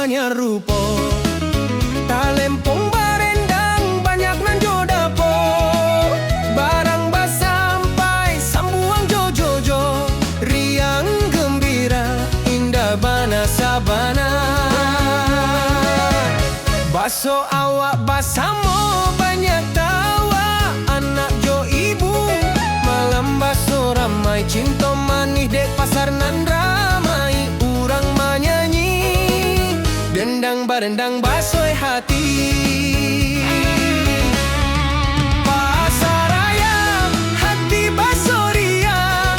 banyak rupa. Talempong barendang banyak nan jodapo. Barang basampai sambuang jojojo. Riang gembira indah bana sabana. Baso awak basamo banyak tawa. Anak jo ibu malam baso ramai. Cinta manis dek pasar nan ramai. Urang menyanyi dendang barendang basoi hati. Pasar ayam hati baso riang.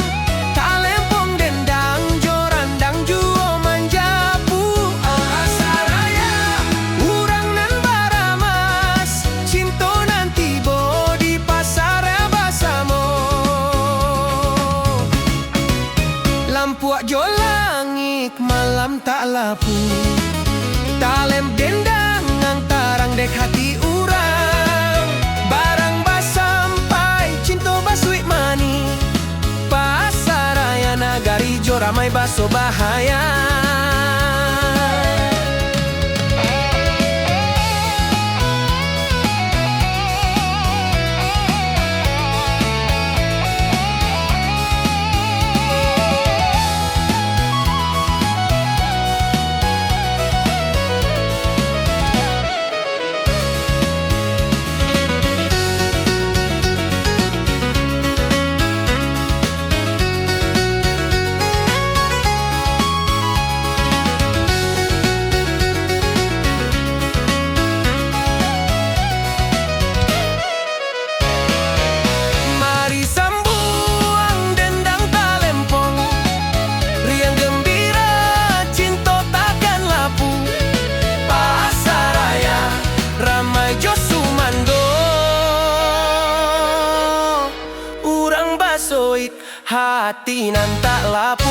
Talempong dendang jorandang juo manjapu. Pasar ayam urang nan baramas. Cinto nanti bo di pasar basamo. Lampuak jo langit malam tak lapu. Talem dendang ngantarang dek hati urang. Barang basampai cinta basui mani. Pasar raya nagari jo ramai baso bahaya. Basoit hati nan tak lapu.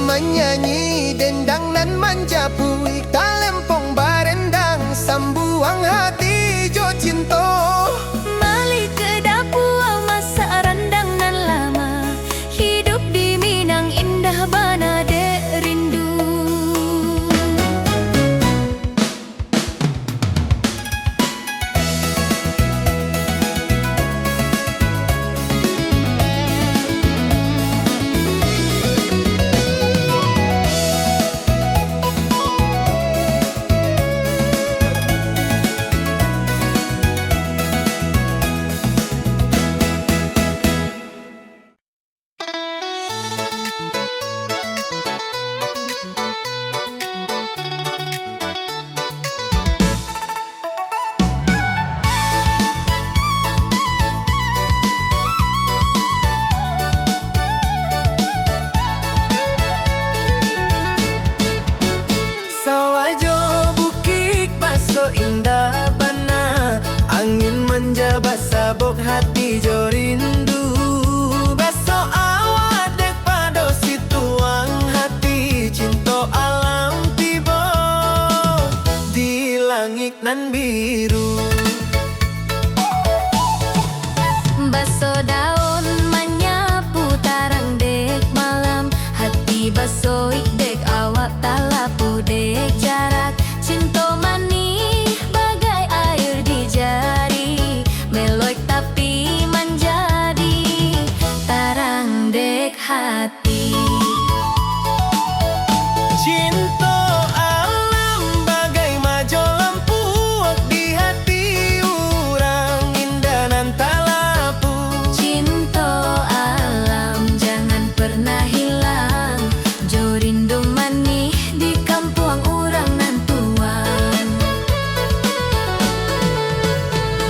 menyanyi dendang nan manjapui talempong barendang sambuang hati jo cinto. Mali ke dapur masa randang nan lama, hidup di Minang indah bana dek rindu. Sawajo bukik baso indah bana, angin manja basabok hati jo rindu. Baso awak dek pado situang hati cinto alam tibo di langit nan biru. Baso daun menyapu tarang dek malam, hati baso dek awak talapu dek jarak. Cinto manis bagai air di jari, meloik tapi menjadi tarang dek hati. Cinto alam bagai majo lampu di hati urang indah nan talapu. Cinto alam jangan pernah hilang, jo rindu manis di kampung urang nan tuang.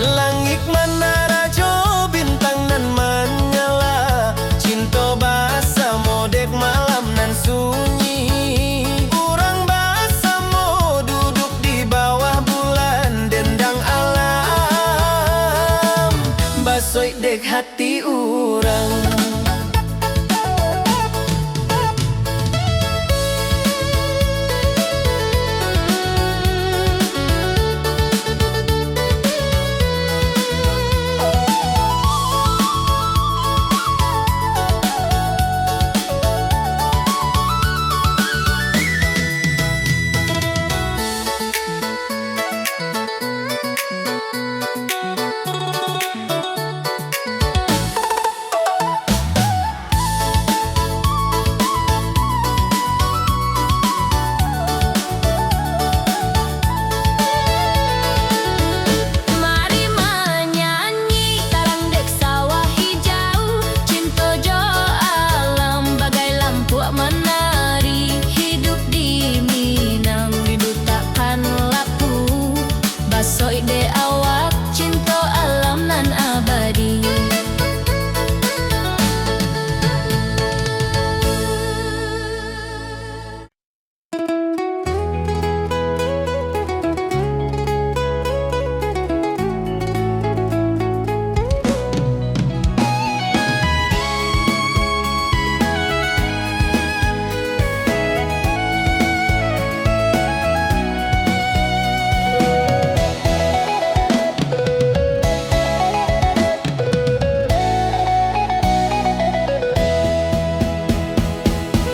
Langit menara jo bintang nan menyala, cinto basa modek malam nan sunyi. Urang basa mo duduk di bawah bulan dendang alam, basoi dek hati urang. Mari menyanyi tarang dek sawah hijau, cinto jo alam bagai lampu menari. Hidup di Minang rindu takkan lapu, basoi de awak cinto alam nan abadi.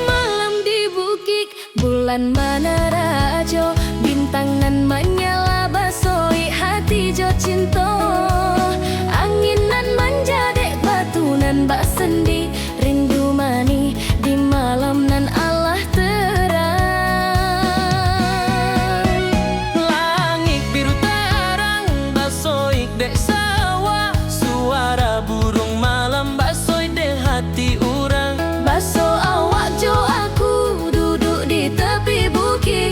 Malam di bukit bulan menara jo, bintang nan menyala basoi hati jo cinto. Angin nan manja dek batu nan bak sendi, rindu mani di malam nan Allah terang. Langit biru terang basoi dek sawah, suara burung malam basoi dek hati urang. Baso awak jo aku duduk di tepi bukit,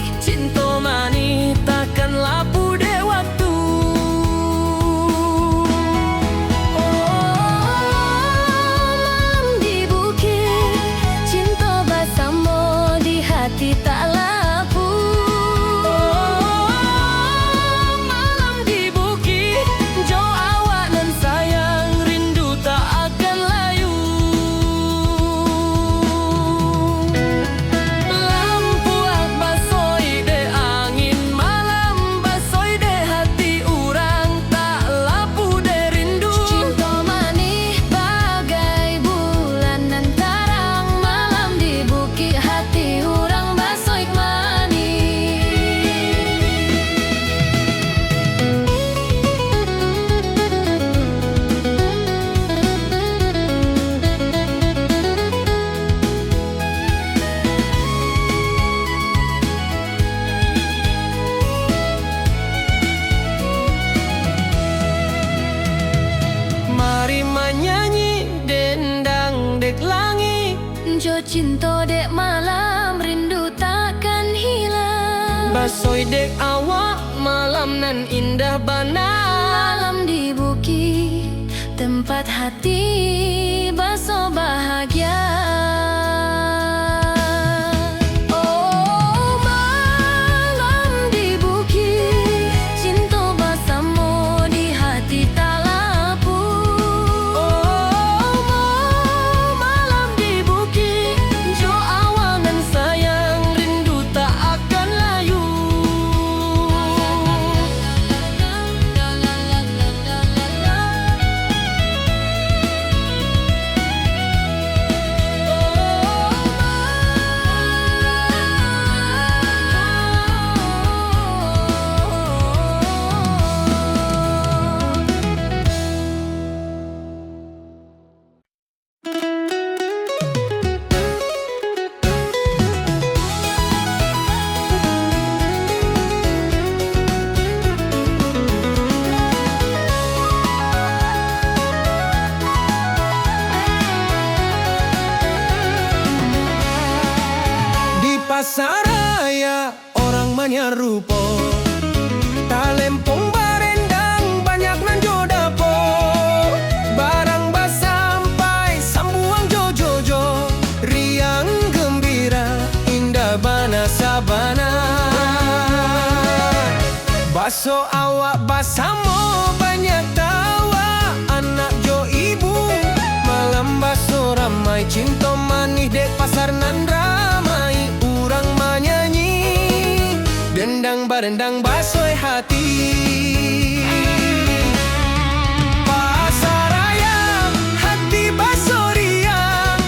cinta dek malam rindu takkan hilang. Basoi dek awak malam nan indah bana. Malam di bukit tempat hati baso bahagia. Oh malam di bukit cinta basamu di hati tak lapu. Oh malam di bukit jo awal nan sayang rindu tak akan layu. Di pasaraya orang menyerupo, talempong barendang banyak nan jodapo. Barang basampai sambuang jojojo, riang gembira indah bana sabana. Baso awak basamo banyak tawa anak jo ibu. Malam baso ramai cinta manis dek pasar nan ramai. Urang menyanyi dendang barendang basoi hati. Pasaraya hati baso riang,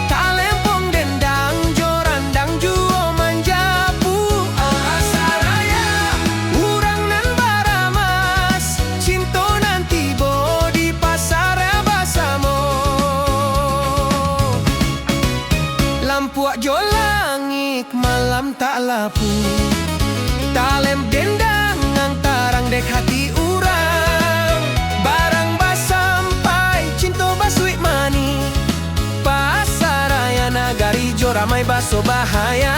talempong dendang jorandang juo manjapu. Pasaraya urang nan baramas, cinto nanti bo di pasaraya basamo. Lampuak jo langit malam tak lapu, talem dendang ngantarang dek hati urang. Barang basampai cinto basui mani, pasaraya nagari jo ramai baso bahaya.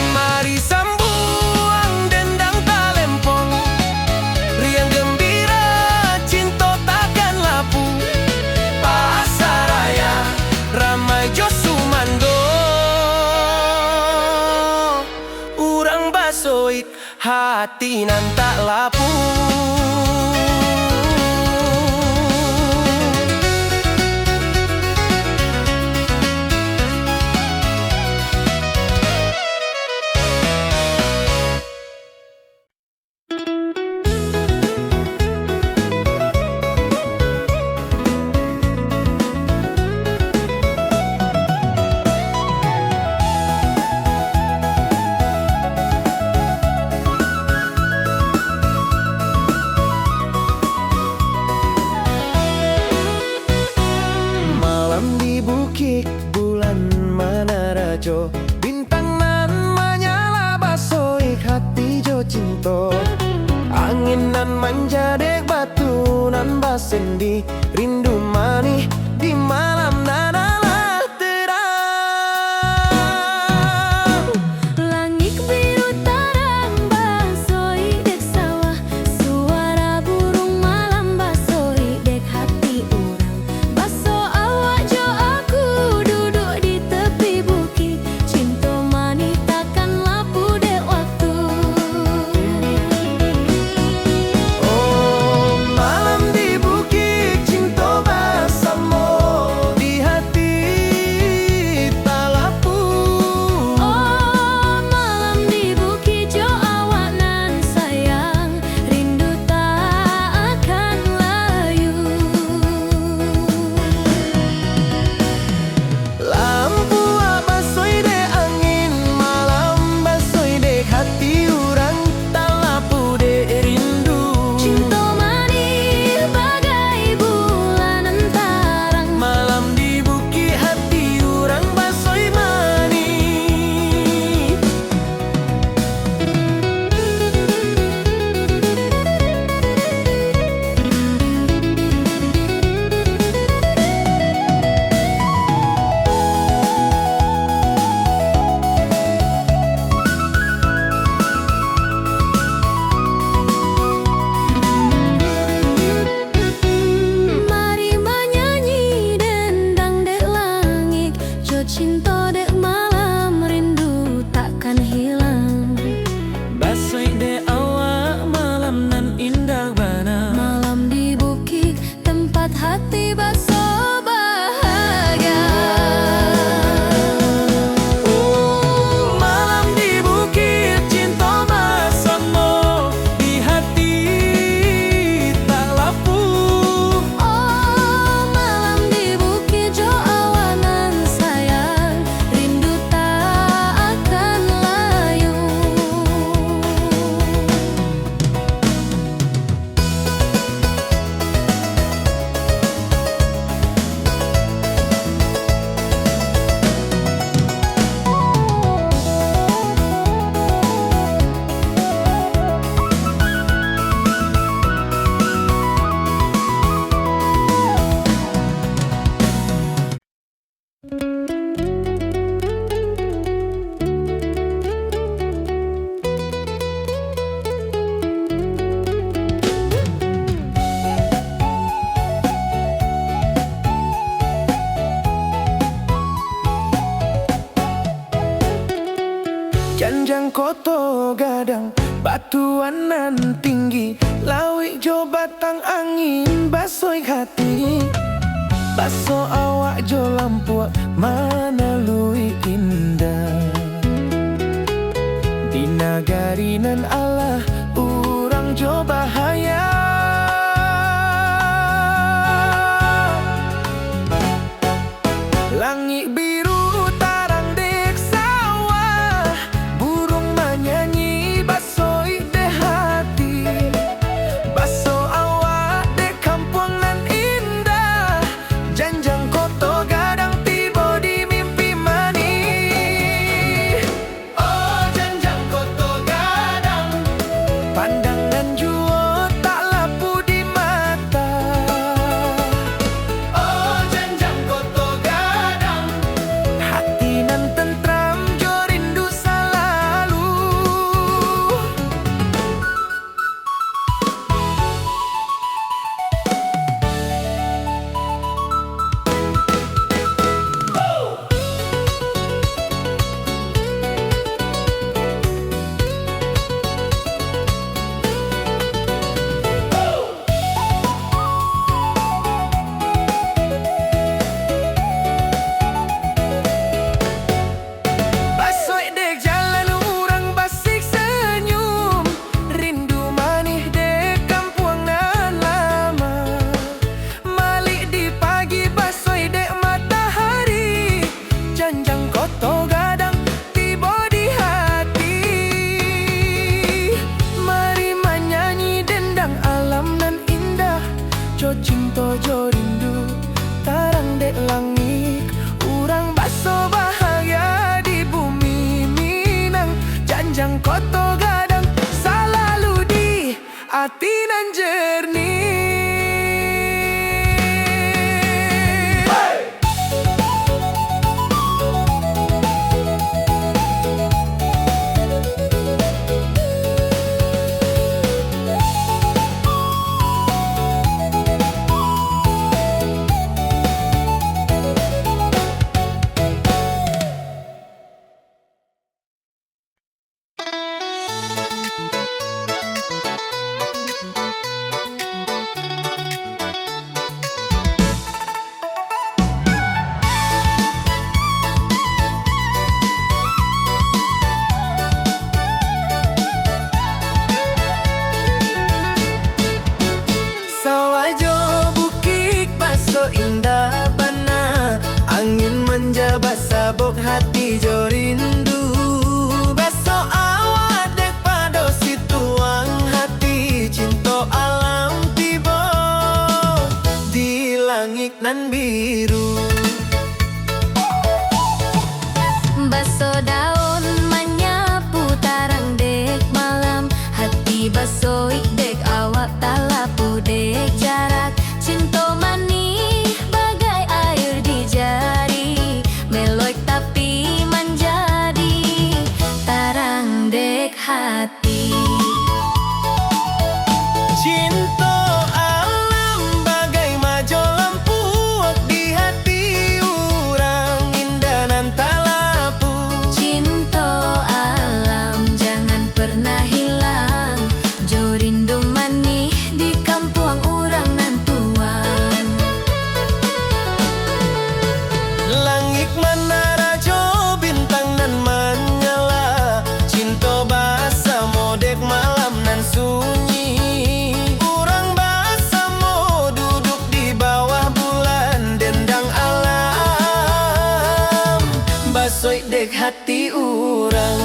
Mari sambuang dendang talempong, riang gembira cinta takkan lapu. Pasaraya ramai jo sumando, urang basoik hati nan tak lapu. Malam di bukit bulan manarajo, bintang nan menyala basoi hati jo cinto. Angin nan manja dek batu nan basendi, rindu mani di malam nan alah terang. Langit biru tarang basoi dek sawah, suara burung malam basoi dek hati urang. Baso awak jo aku duduk di tepi bukit, cinta manis takkan lapu dek waktu. Oh malam di bukit cinta koto gadang, batuan nan tinggi, lawik jo batang angin, basoi hati. Baso awak jo lampuak, mana lui indah. Di nagari nan Allah, urang jo bahaya. Langit biru tarang dek sawah, burung menyanyi basoi de hati. Baso awak de kampung nan indah, janjang koto gadang tiba di mimpi mani. Oh janjang koto gadang, pandangan jua tak lapu di mata. Oh janjang koto gadang, hati nan tentram jo rindu selalu. Basoi dek jalan urang basik senyum, rindu manih dek kampung nan lama. Malik di pagi basoi dek matahari, janjang koto gadang tiba di hati. Mari menyanyi dendang alam nan indah, jo cinta jo rindu tarang dek langit. Urang baso bahagia di bumi Minang, janjang koto gadang selalu di hati nan jernih. Sawajo bukik baso indah bana, angin manja basabok hati jo rindu. Baso awak dek pado situang hati, cinta alam tiba di langit nan biru. Baso daun menyapu tarang dek malam, hati basoi dek awak tak lapu dek jarak. Cinta manih bagai air di jari, meloik tapi menjadi tarang dek hati. Cinta alam bagai majo lampuak di hati urang, indah nan tak lapu. Cinta alam jangan pernah hilang, jo rindu manih di kampung urang nan tuang. Langit menara jo bintang nan menyala, cinta basa modek malam nan sunyi. Urang basa mo duduk di bawah bulan, dendang alam basoi dek hati urang.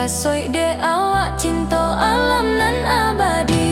Basoi de awak cinta alam nan abadi.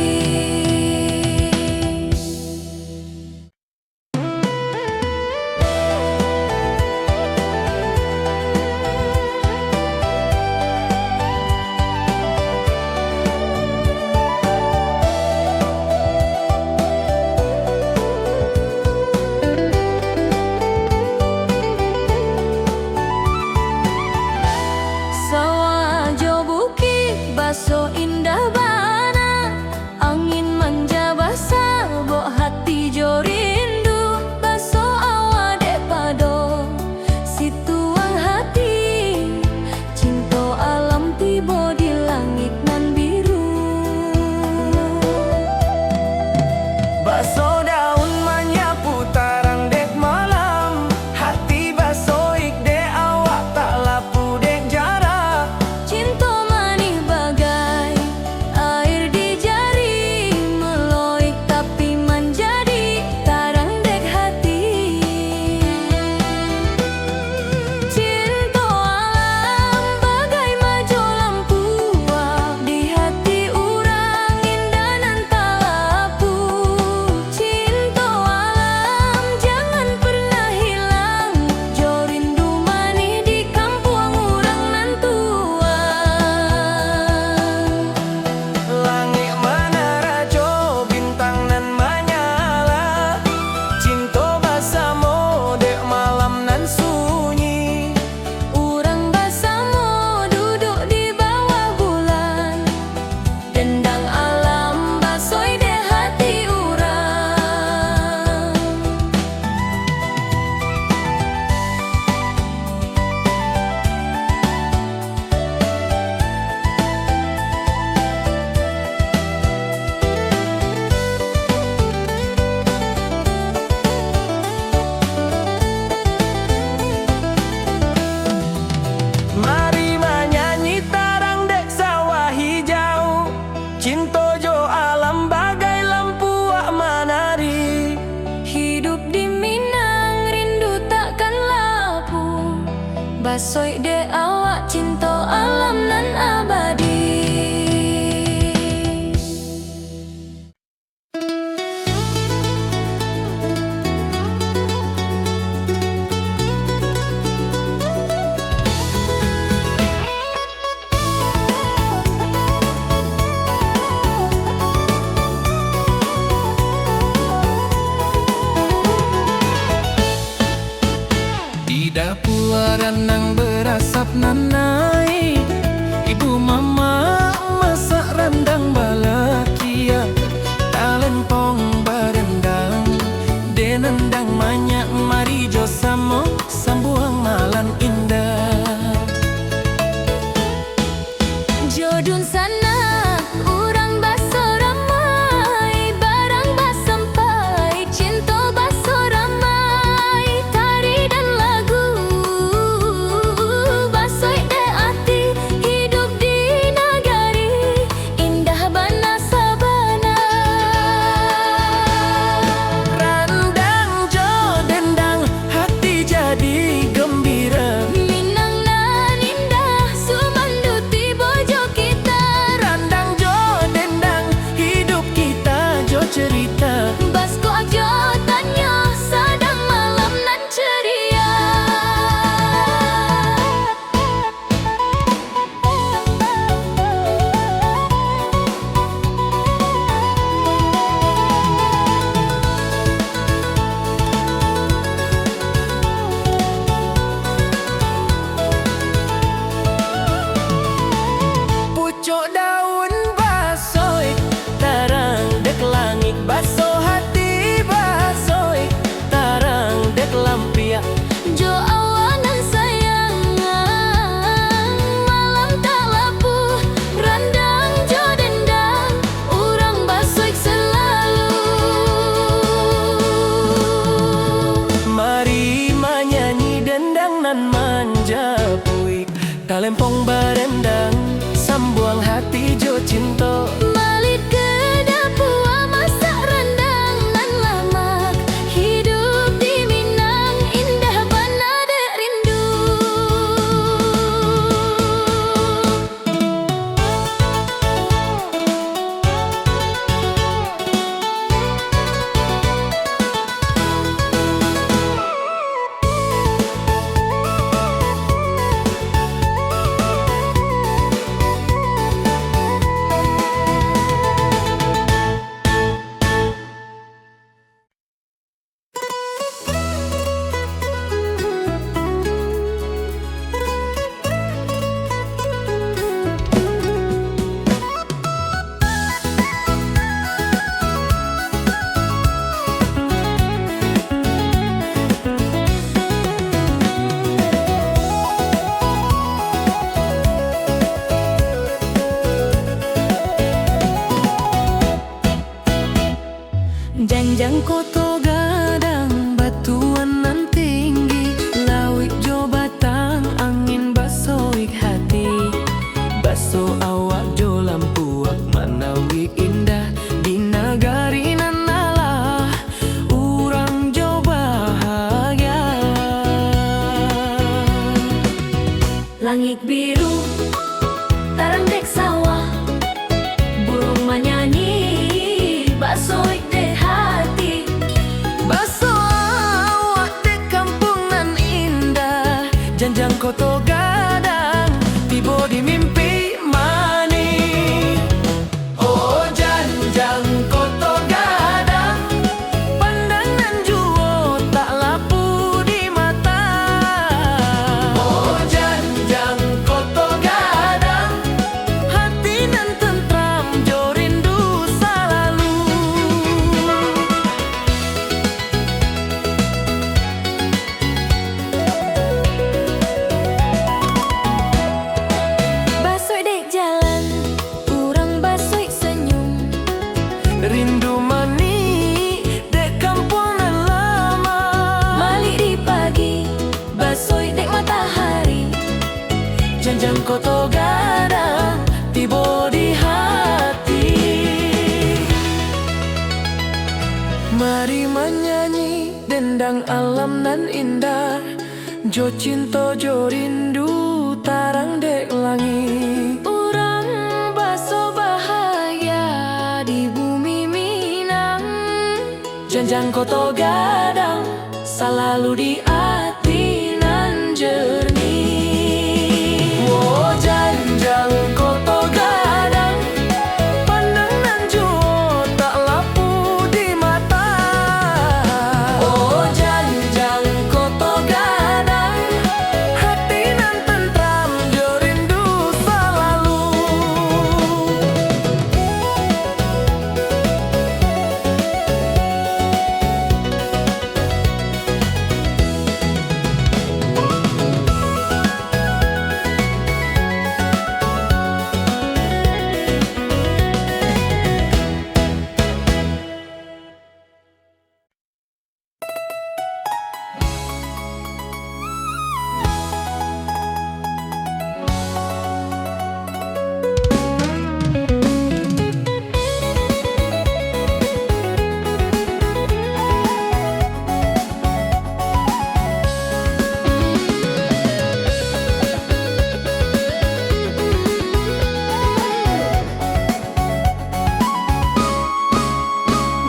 Sawah jo bukit baso indah bana, angin manja basah bok hati jo rindu. Baso awa dek pado situang hati, cinta alam tiba di langit nan biru. Baso daun menyapu tarang dek malam, hati baso ik dek awak tak lapu dek jarak. Cinta manis bagai air di jari, meloik tapi menjadi tarang dek hati. Cinta alam bagai majo lampu di hati urang indah nan tak lapu. Cinta alam jangan pernah hilang, jo rindu manis di kampung urang nan tua. Langit menerajo, bintang nan menyala, cinta bersama dek malam nan sunyi. Urang bersama duduk di bawah bulan, dendang alam basoi de hati urang. Mari menyanyi tarang dek sawah hijau, cinta jo alam bagai lampu wak menari. Hidup di Minang rindu takkan lapu, basoi de awak cinta alam nan abadi. Di dapur renang berasap nanai, ibu mama masak rendang balakia. Talempong berendang, de nendang banyak, mari jo samo sambuang malam indah. Jodun sana urang baso ramai, barang basampai, cinta baso ramai. Tari dan lagu basoi de hati, hidup di nagari indah bana sabana. Rendang jo dendang, hati jadi gembira. Minang nan indah sumandu tibo jo kita. Rendang jo dendang, hidup kita jo cerita. Basko ajo tanya sadang malam nan ceria. Pucuk daun basoi, tarang dek langit baso hati basoi, tarang dek lampiak. Jo awanan sayang, malam tak lapu, randang jo dendang, urang basoik selalu. Mari menyanyi dendang nan manja puik, talempong berendang, sambuang hati jo cinta. Malit ke dapur masak rendang nan lamak, hidup di Minang indah bana dek rindu. Langit biru, tarang dek sawah, burung menyanyi, basoi dek hati. Baso awak dek kampung nan indah, janjang koto gadang, tiba di mimpi mani. Oh janjang koto gadang, pandangan juo tak lapu di mata. Oh janjang koto gadang, hati nan tentram jo rindu selalu. Basoi dek jalan, urang basoi senyum. Rindu mani dek kampung nan lama. Malik di pagi, basoi dek matahari. Janjang koto gadang, tiba di hati. Mari menyanyi dendang alam nan indah, jo cinta jo rindu tarang dek langit. Urang baso bahagia di bumi Minang. Janjang koto gadang, selalu di hati nan jernih. Oh janjang koto gadang, pandangan juo tak lapu di mata. Oh janjang koto gadang, hati nan tentram jo rindu selalu.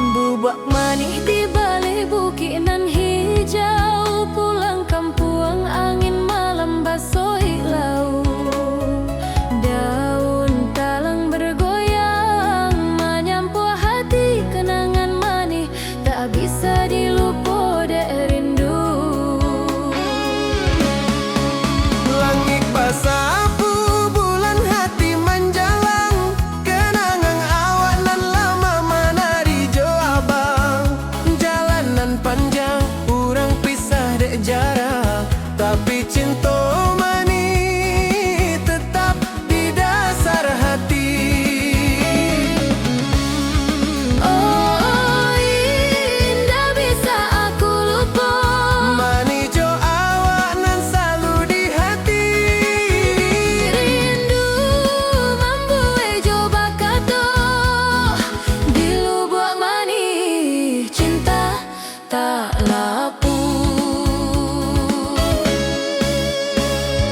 Bubak manis di balik bukit nan hijau, pulang kampung angin malam basoi lau. Daun talang bergoyang menyampu hati, kenangan manis tak bisa dilupa dek rindu. Langit basapu, bulan hati menjalang, kenangan awak nan lama mana di jo abang. Jalanan panjang, urang pisah dek jarak, tapi cinta mani tetap di dasar hati. Oh indah bisa aku lupa, Mani jo awak nan selalu di hati. rindu membuat coba kata di lubuk manis cinta tak lapu.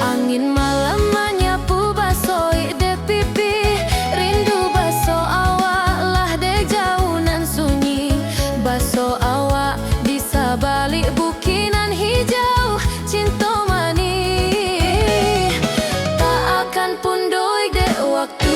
Angin malam menyapu basoi de pipi, rindu baso awak lah dek jauh nan sunyi. Baso awak di sabalik bukinan hijau, cinta manis tak akan pundoi dek waktu.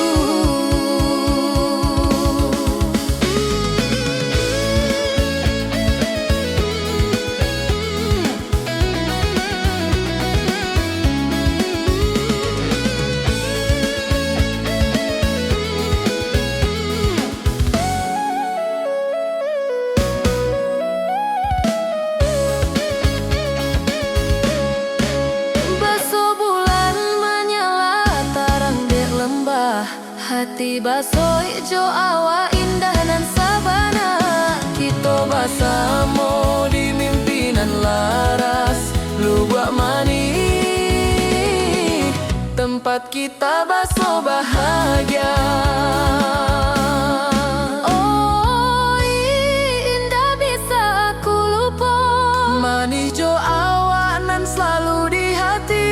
Baso bulan menyala tarang dek lembah, hati basoi jo awak indah nan sabana. Kita bersama di mimpinan laras, lubuk mani tempat kita baso bahagia. Oh indah bisa aku lupa, Manis jo awak nan selalu di hati.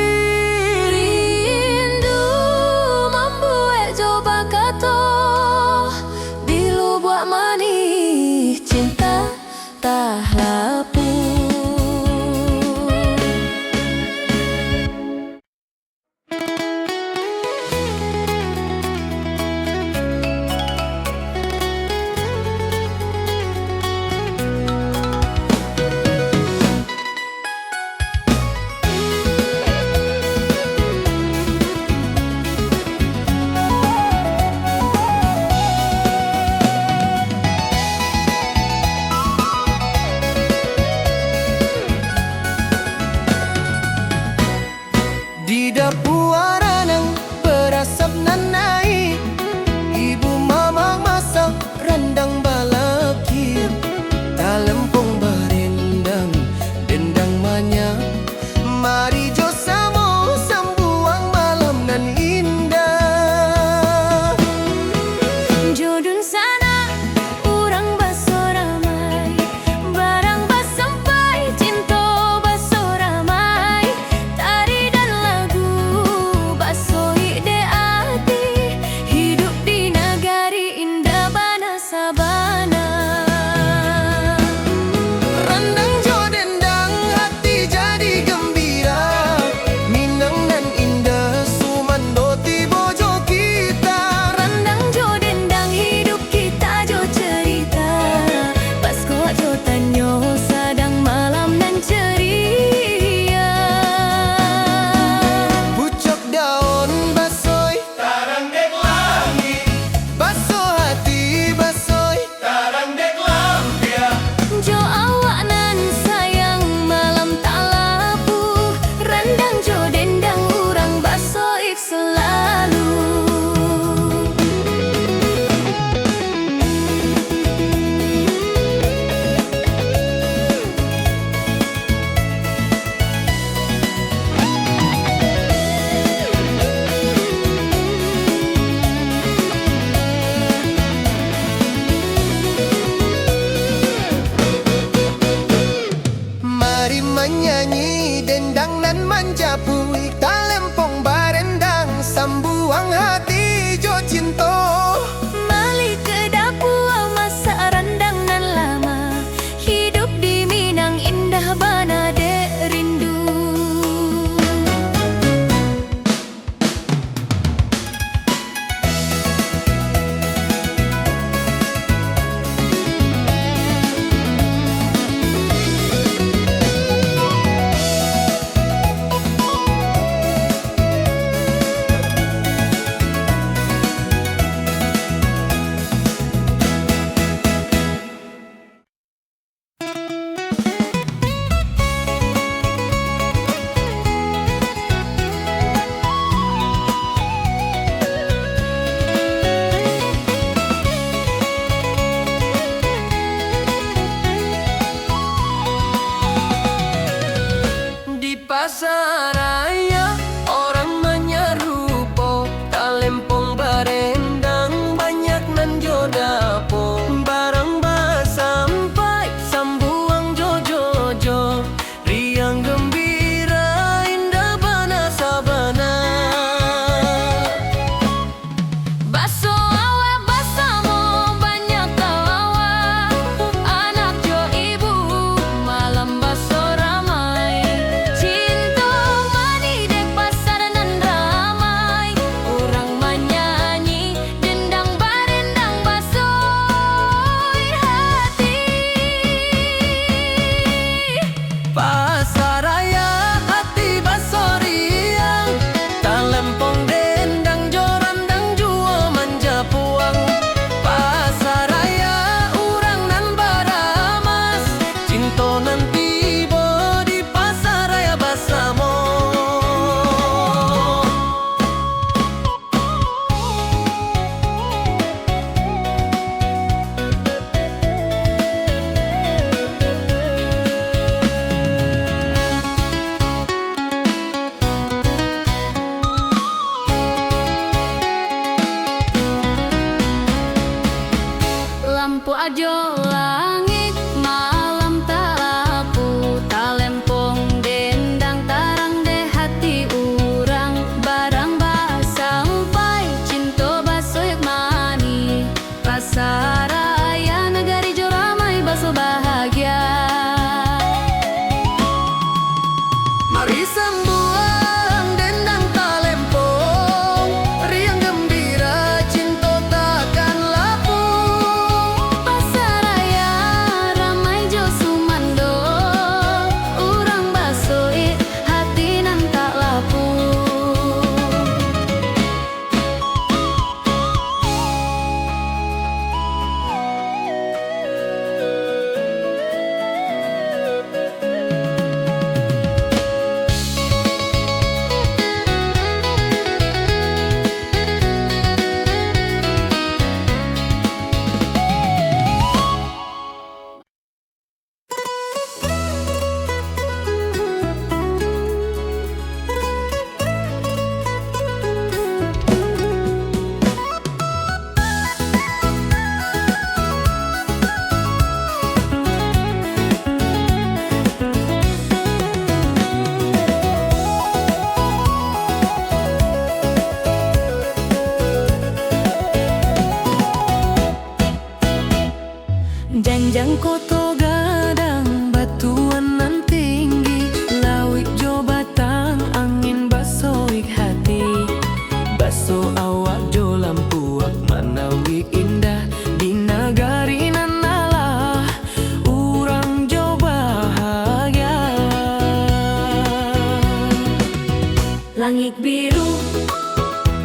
Langit biru,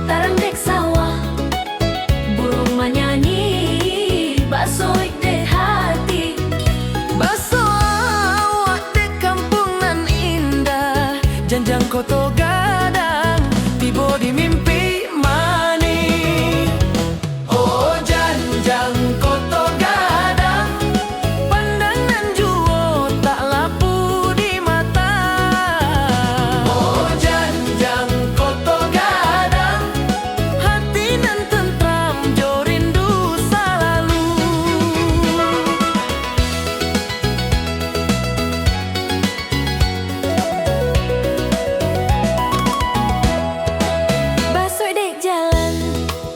tarang dek sawah, burung menyanyi, basoik dek hati. Baso awak dek kampung nan indah, janjang koto gadang, tiba di mimpi mani. Oh janjang koto gadang, pandangan juo tak lapu di mata. Oh janjang koto gadang, hati nan tentram jo rindu selalu. Basoik dek jalan,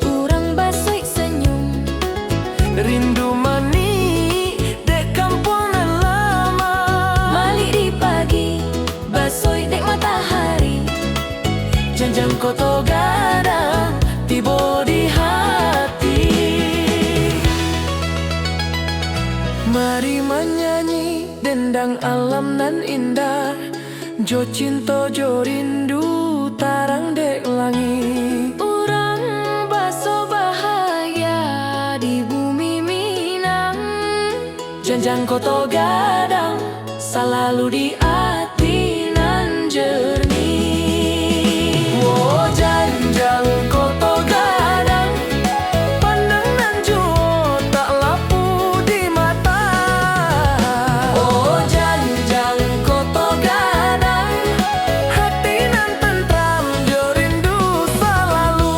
urang basoik senyum. Rindu mani dek kampung nan lama. Malik di pagi, basoik dek matahari. Janjang koto gadang, tiba di hati. Mari menyanyi dendang alam nan indah, jo cinta jo rindu tarang dek langit. Urang baso bahagia di bumi Minang. Janjang koto gadang, selalu di hati nan jernih. Oh janjang koto gadang, pandangan juo tak lapu di mata. Oh janjang koto gadang, hati nan tentram jo rindu selalu.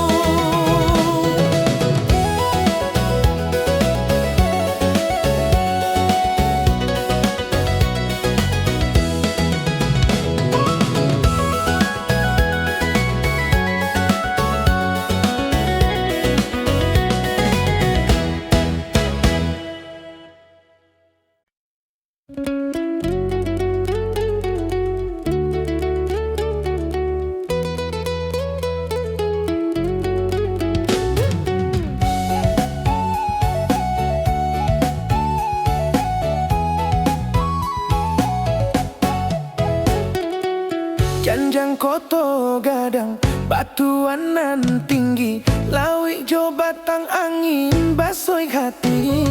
Janjang koto gadang, batuan nan tinggi, lawik jo batang angin, basoik hati.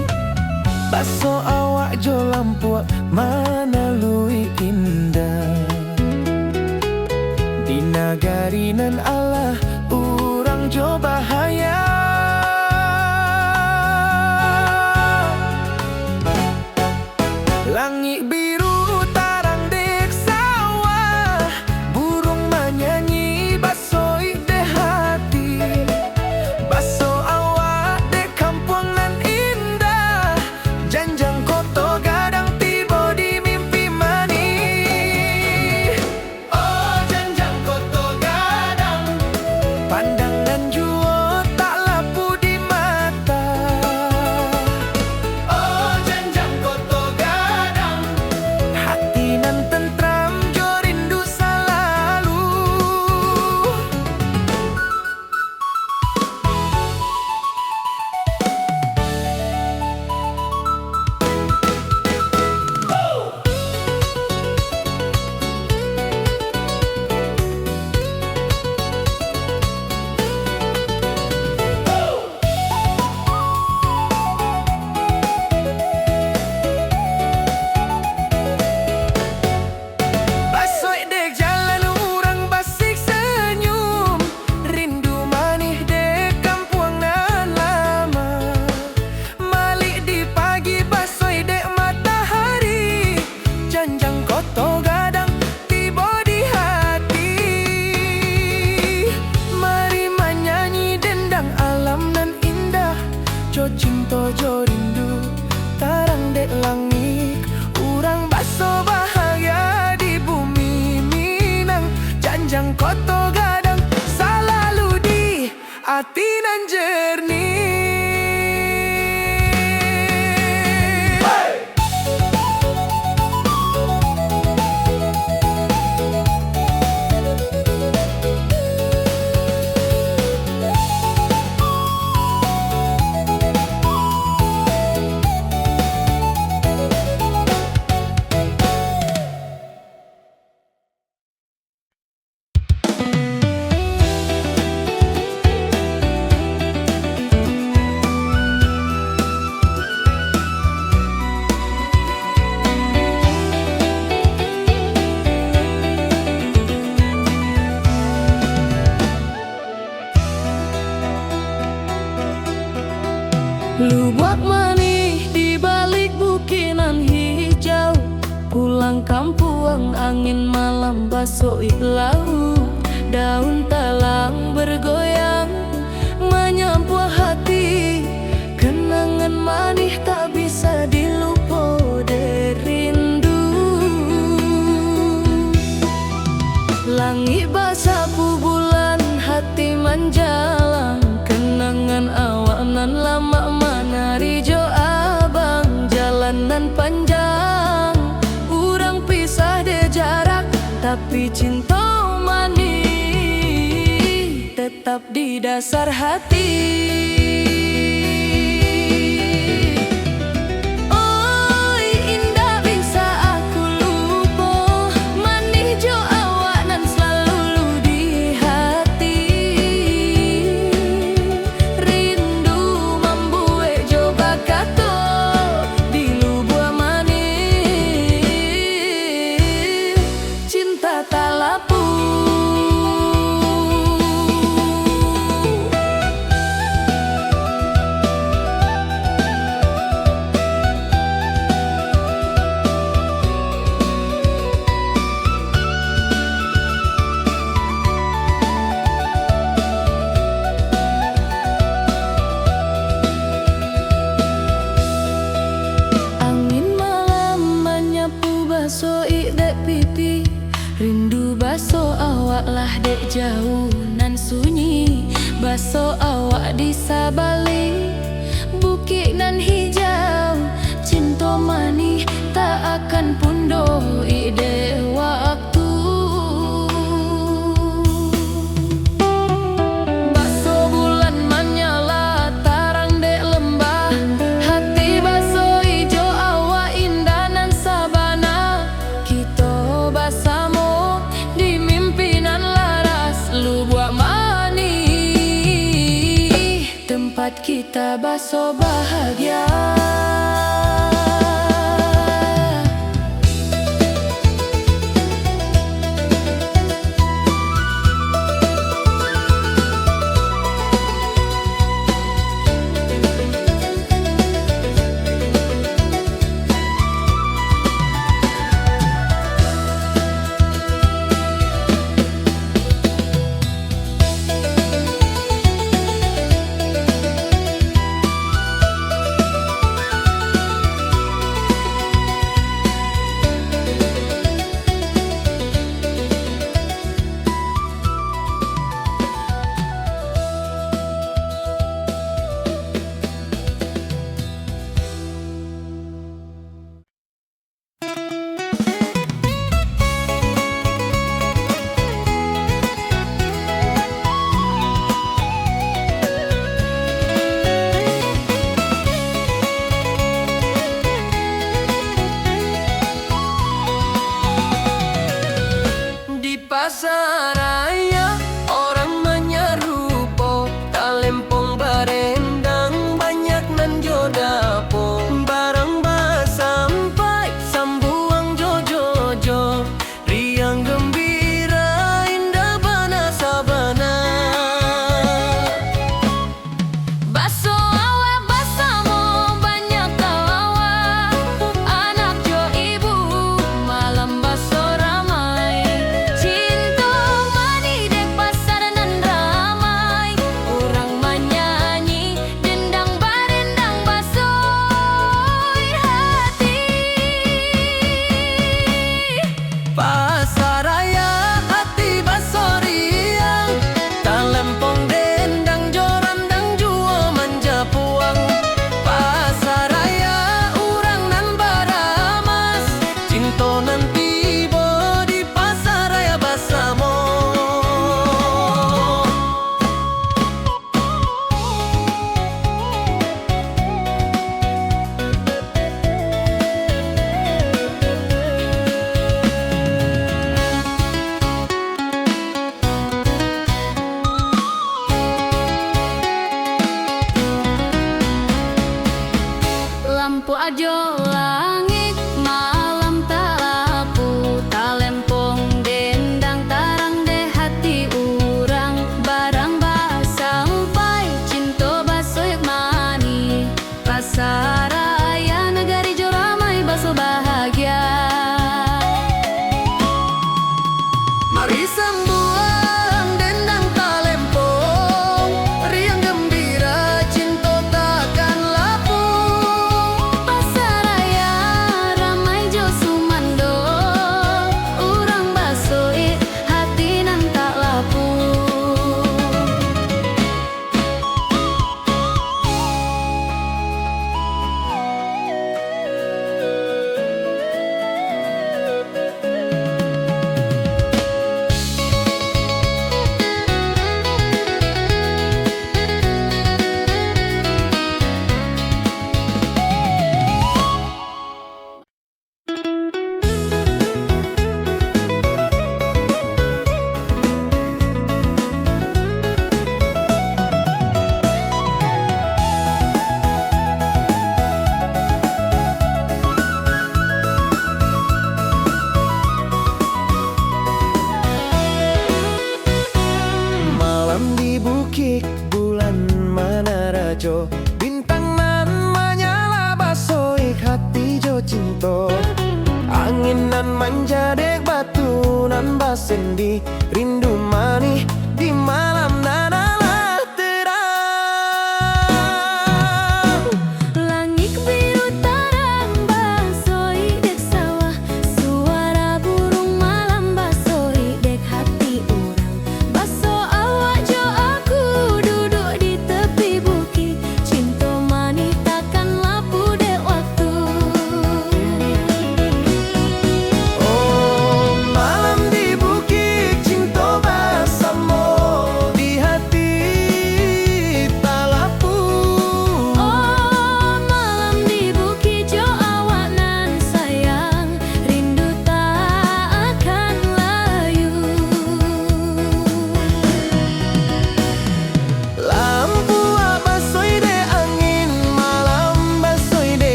Baso awak jo lampuak, mana lui indah. Di nagari nan Allah, urang jo bahaya. Langit biru tarang dek sawah, burung menyanyi basoik dek hati. Baso awak dek kampung nan indah, janjang koto gadang tiba di mimpi mani. Oh janjang koto gadang, pandangan juo tak lapu di mata. Oh janjang koto gadang, hati nan tentram jo rindu selalu. Basoik dek jalan, urang basik senyum. Rindu manih dek kampung nan lama. Malik di pagi, basoik dek matahari. Janjang koto gadang, tiba di hati. Mari menyanyi dendang alam nan indah, jo cinta jo rindu tarang dek langit. Urang baso bahagia di bumi Minang, janjang koto gadang, selalu di hati nan jernih. Lubak manis di balik bukinan hijau, pulang kampung angin malam basoi laut. Daun talang bergoyang menyapu hati, kenangan manis tak bisa dilupa derindu. Langit basapu bulan hati menjalang, kenangan awanan lama menari jo abang. Jalanan panjang, urang pisah de jarak, tapi cinta manis tetap di dasar hati. Oi indah bisa aku lupa, manis jo awak nan selalu di hati. Rindu membuat jo bakato di lubuk manis, cinta tak lapu. Basoi dek pipi, rindu baso awak lah dek jauh nan sunyi. Baso awak di sabali bukit nan hijau, cinta manis tak akan pundoh ide waktu. Baso bulan menyala tarang dek lembah, hati baso ijo awak indah nan sabana. Kita bersama di mimpinan laras lubuk manis, tempat kita baso bahagia.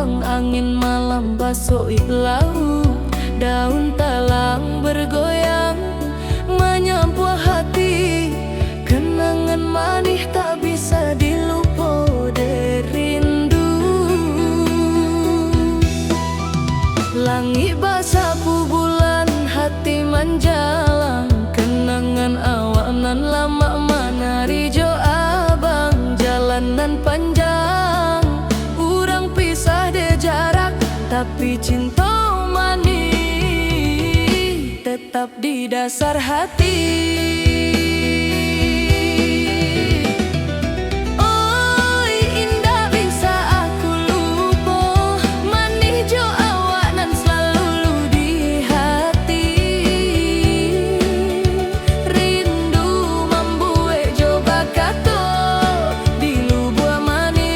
lempeng angin malam basuh laut. Daun talang bergoyang menyampu hati. Kenangan manis tak bisa dilupa dari rindu. Langit basapu bulan hati menjalang. Kenangan awak nan lama menari jo abang. Jalanan panjang urang pisah de jarak, tapi cinta tetap di dasar hati. Oi indah bisa aku lupa, manis jo awak nan selalu di hati. Rindu membuat jo bakato di lubuk manis.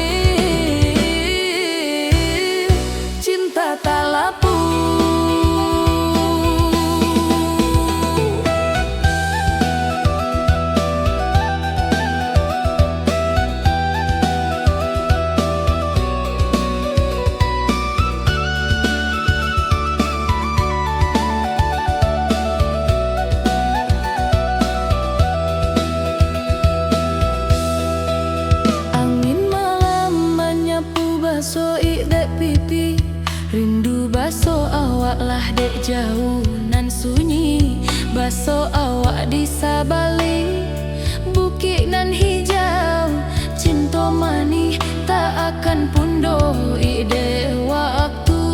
Cinta tak lapu. Basuh dek pipi, rindu basuh awak lah dek jauh nan sunyi. Basuh awak di sabalik bukit nan hijau. Cinta mani tak akan pundoh ide waktu.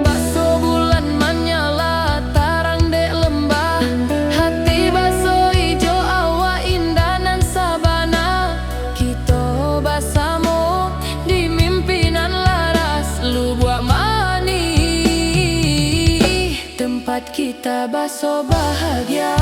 Basuh bulan menyala tarang dek lembah. Hati basuh ijo awak indah nan sabana. Kita bersama di mimpinan laras lubuk manis, tempat kita basuh bahagia.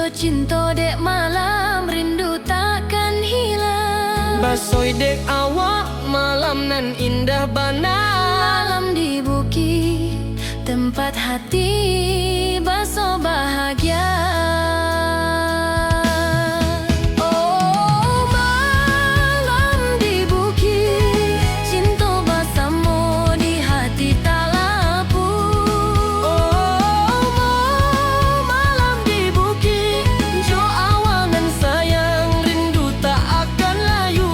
cinta dek malam rindu takkan hilang. Basoi dek awak malam nan indah bana. Malam di bukit tempat hati baso bahagia. Oh malam di bukit cinta bersama di hati tak lapuk. Oh malam di bukit jo awak nan sayang rindu tak akan layu.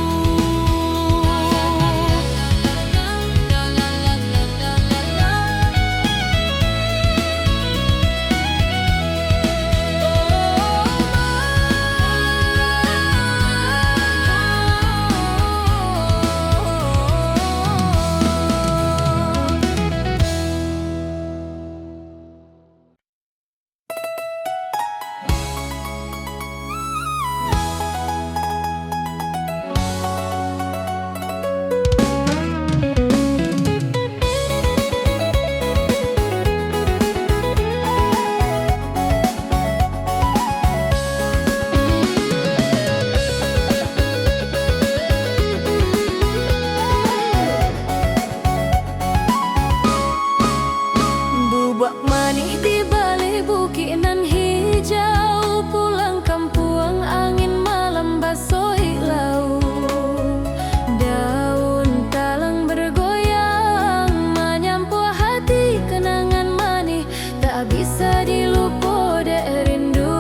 Bubak manis di balik bukit nan hijau, pulang kampung angin malam basoi laut. Daun talang bergoyang menyampu hati, kenangan manis tak bisa dilupa dek rindu.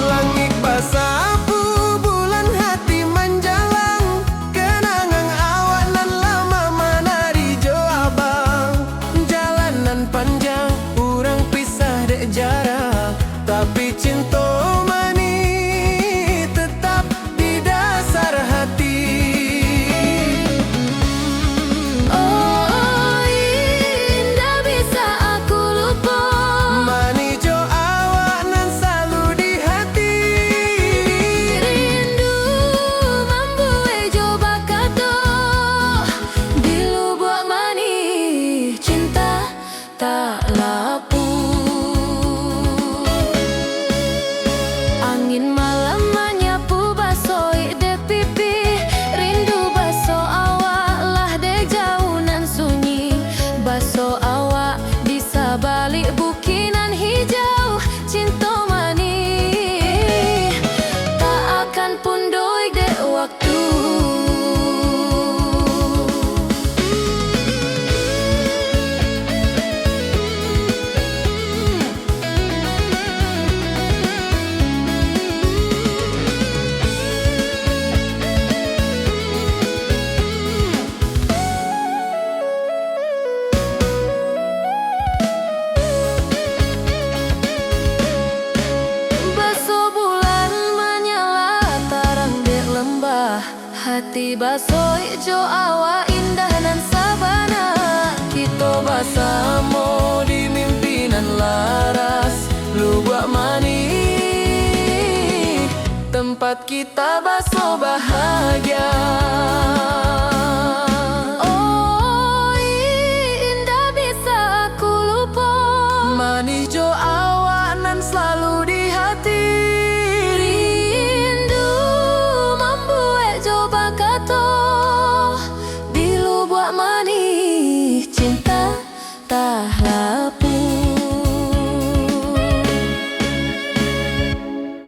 Langit basapu bulan hati menjalang, kenangan awak nan lama mana di jo abang. Jalanan panjang urang pisah dek jarak, tapi cinta mani tetap di dasar hati. Oh indah bisa aku lupa, Mani jo awak nan selalu di hati. rindu membuat coba kata di lubuk manis cinta tak lapuk. Angin malam menyapu basoi dek pipi, rindu baso awak lah dek jauh nan sunyi. Baso awak di sabalik bukinan hijau, cinta manis tak akan pundoi dek waktu. Baso bulan menyala tarang dek lembah, hati basoi jo awak indah nan sabana. Kita bersama di mimpinan laras, lubuk manis tempat kita baso bahagia. Oh indah bisa aku lupa, Manis jo awak nan selalu di hati. rindu membuat coba kata di lubuk manis cinta tak